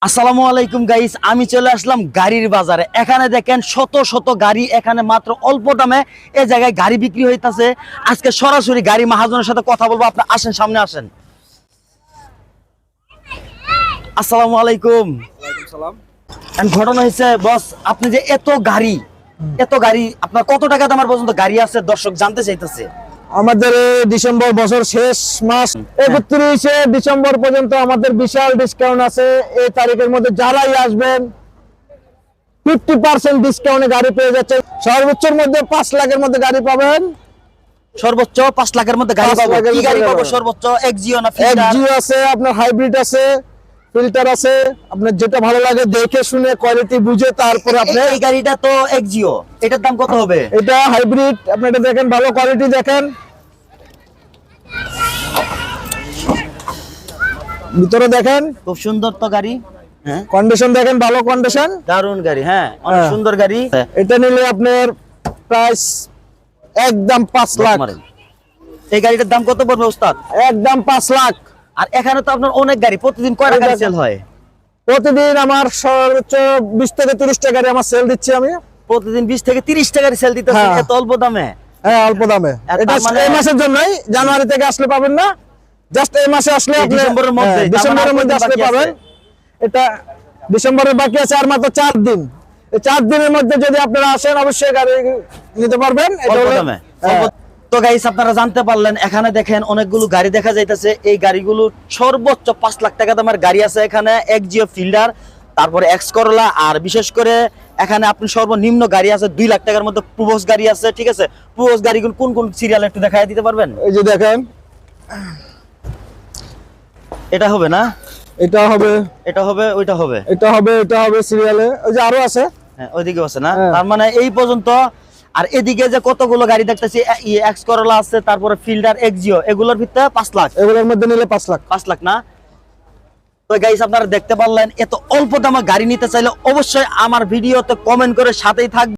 আসসালামু আলাইকুম গাইস, আমি চলে আসলাম গাড়ির বাজারে। এখানে দেখেন শত শত গাড়ি, এখানে মাত্র অল্প দামে এই জায়গায় গাড়ি বিক্রি হইতাছে। আজকে সরাসরি গাড়ি মাহাজনের সাথে কথা বলবো। আপনি আসেন, সামনে আসেন। আসসালামু আলাইকুম। ঘটনা হয়েছে বস, আপনি যে এত গাড়ি আপনার কত টাকা দামের পর্যন্ত গাড়ি আছে দর্শক জানতে চাইতেছে। আমাদের ডিসেম্বর বছর শেষ মাস 31শে ডিসেম্বর পর্যন্ত আমাদের বিশাল ডিসকাউন্ট আছে। এই তারিখের মধ্যে যারাই আসবেন 50% ডিসকাউন্টে গাড়ি পেয়ে যাচ্ছে। সর্বোচ্চের মধ্যে 5 লাখের মধ্যে গাড়ি পাবেন। সর্বোচ্চ 5 লাখের মধ্যে গাড়ি পাবো। কি গাড়ি পাবো? সর্বোচ্চ এক্সিও না ফিল্টার? এক্সিও আছে, আপনার হাইব্রিড আছে, ফিল্টার আছে। আপনার যেটা ভালো লাগে দেখে শুনে কোয়ালিটি বুঝে তারপরে আপনি। এই গাড়িটা তো এক্সিও, এটার দাম কত হবে? এটা হাইব্রিড। আপনি এটা দেখেন, ভালো কোয়ালিটি দেখেন, ভিতরে দেখেন, খুব সুন্দর তো গাড়ি। হ্যাঁ, কন্ডিশন দেখেন, ভালো কন্ডিশন, দারুন গাড়ি। হ্যাঁ, অনেক সুন্দর গাড়ি। এটা নিলে আপনার প্রাইস একদম 5 লাখ। এই গাড়িটার দাম কত পড়বে ওস্তাদ? একদম 5 লাখ। আর এখানে তো আপনার অনেক গাড়ি, প্রতিদিন কয়টা গাড়ি সেল হয়? প্রতিদিন আমার সর্বোচ্চ 20 থেকে 30টা গাড়ি আমার সেল দিচ্ছি আমি। প্রতিদিন 20 থেকে 30টা গাড়ি সেল দিতেছেন এত অল্প দামে? হ্যাঁ, অল্প দামে। এটা এই মাসের জন্যই, জানুয়ারি থেকে আসলে পাবেন না, জাস্ট এই মাসে আসলে আপনি ডিসেম্বরের মধ্যে, ডিসেম্বরের মধ্যে আসলে পাবেন। এটা ডিসেম্বরের বাকি আছে আর মাত্র 4 দিন। এই 4 দিনের মধ্যে যদি আপনারা আসেন অবশ্যই গাড়ি নিতে পারবেন। এটা অল্প দামে। তো গাইস, আপনারা জানতে পারলেন, এখানে দেখেন অনেকগুলো গাড়ি দেখা যাইতেছে। এই গাড়িগুলো সর্বোচ্চ 5 লাখ টাকা দামের গাড়ি আছে এখানে। এক্সিও ফিল্ডার, তারপরে এক্স করলা, আর বিশেষ করে এখানে আপনি সর্বনিম্ন গাড়ি আছে 2 লাখ টাকার মধ্যে প্রুভস গাড়ি আছে। ঠিক আছে, প্রুভস গাড়িগুলো কোন কোন সিরিয়াল একটু দেখায় দিতে পারবেন? এই যে দেখেন, এটা হবে না, এটা হবে, এটা হবে, ওইটা হবে, এটা হবে, এটা হবে সিরিয়ালে। ওই যে আরো আছে, হ্যাঁ ওইদিকে আছে না? তার মানে এই পর্যন্ত। আর এদিকে যে কতগুলো গাড়ি দেখতেছি, এক্স করলা আছে, তারপরে ফিল্ডার, এক্সিও, এগুলোর ভিতরে 5 লাখ। এগুলোর মধ্যে নিলে 5 লাখ। 5 লাখ না? তো গাইস, আপনারা দেখতে পারলেন, এত অল্প দামে গাড়ি নিতে চাইলে অবশ্যই আমার ভিডিওতে কমেন্ট করে সাথেই থাকবেন।